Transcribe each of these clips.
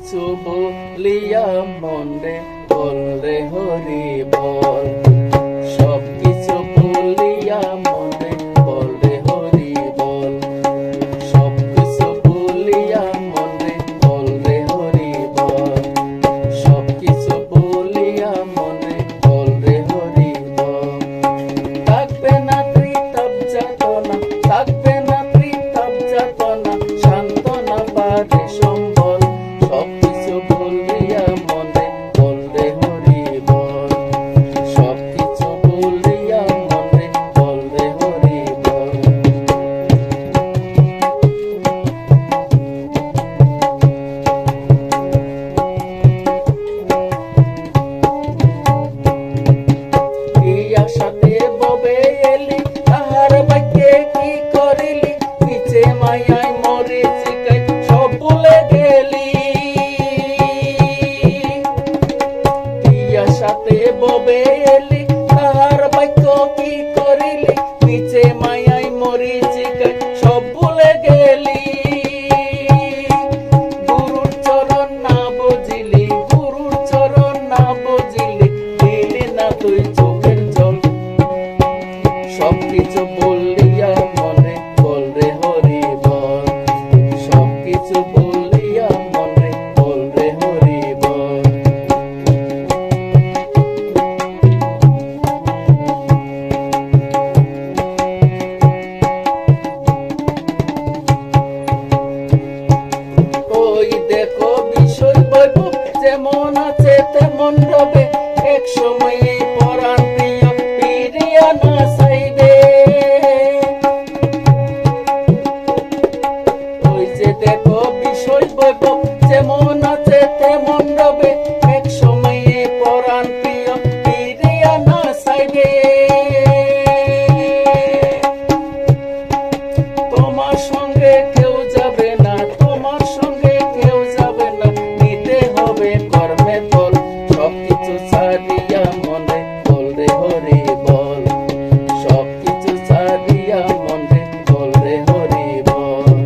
কিছু বলিয়া মনে বলরে হরি বল, সব কিছু বলিয়া মনে বলরে হরি বল, সব কিছু বলিয়া মনে বলরে হরি বল, সব কিছু বলিয়া মনে বলরে হরি বল। থাকবে না ত্রিতাপ যাতনা, থাকবে না ত্রিতাপ যাতনা, সান্ত্বনা পারে সম্বল, সব কিছু বলিয়া মনে বলরে হরি বল, সব কিছু বলিয়া মনে বলরে হরি বল। কি আশাতে ববে এলি, তাহার বাক্যে কি করিলি, নিচে মায়ায় মরে চিকাই সব ভুলে গেলি। কি আশাতে ববে এলি, তাহার বাক্য কি করিলি, নিচে মায়ায় মরে চিকাই সব ভুলে গেলি। গুরুর চরণ না বুঝিলি, গুরুর চরণ না বুঝিলি, দিলি না তুই চোখের জল, সব কিছু বলিয়া মনে বলরে হরি বল, সব কিছু বলিয়া মনে বলরে হরি বল। ওই দেখো বিষয় বৈভব যেমন আছে তেমন রবে, এক সময়ে পরাণ প্রিয় ফিরিয়া না চাইবে। ওই যে দেখো বিষয় বৈভব যেমন আছে তেমন রবে, এক সময়ে পরাণ প্রিয় ফিরিয়া না চাইবে। তোমার সঙ্গে কেউ যাবে না, তোমার সঙ্গে কেউ যাবে না, নিতে হবে কর্মে ফল, সব কিছু ছাড়িয়া মনে বলরে হরি বল, সব কিছু ছাড়িয়া মনে বলরে হরি বল।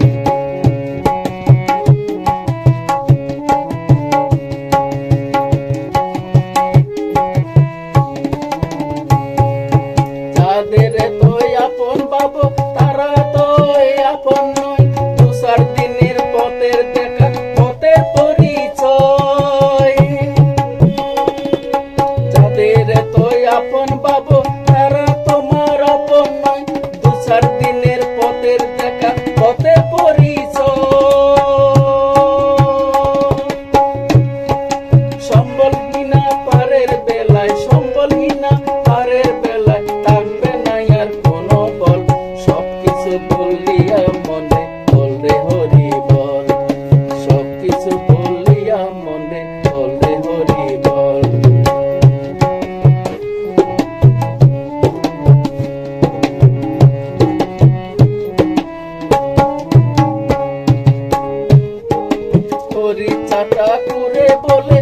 যাদের তোই আপন ভাবো তারা তোই আপন নয়, তুষার দিনের পথের দেখা পথের পরিচয়। যাদের তোই আপন ভাবো তারা তোমার আপন নয়, তুষার দিনের পথের দেখা পথের পরিচয়। সম্বলহীনা পারের বেলায়, সম্বলহীনা পারের বেলায় থাকবে না আর কোনো বল, সব কিছু বলিয়া মনে বলরে হরি বল, সব কিছু বলিয়া মনে বলরে হরি বল। হরি চাটা করে বলে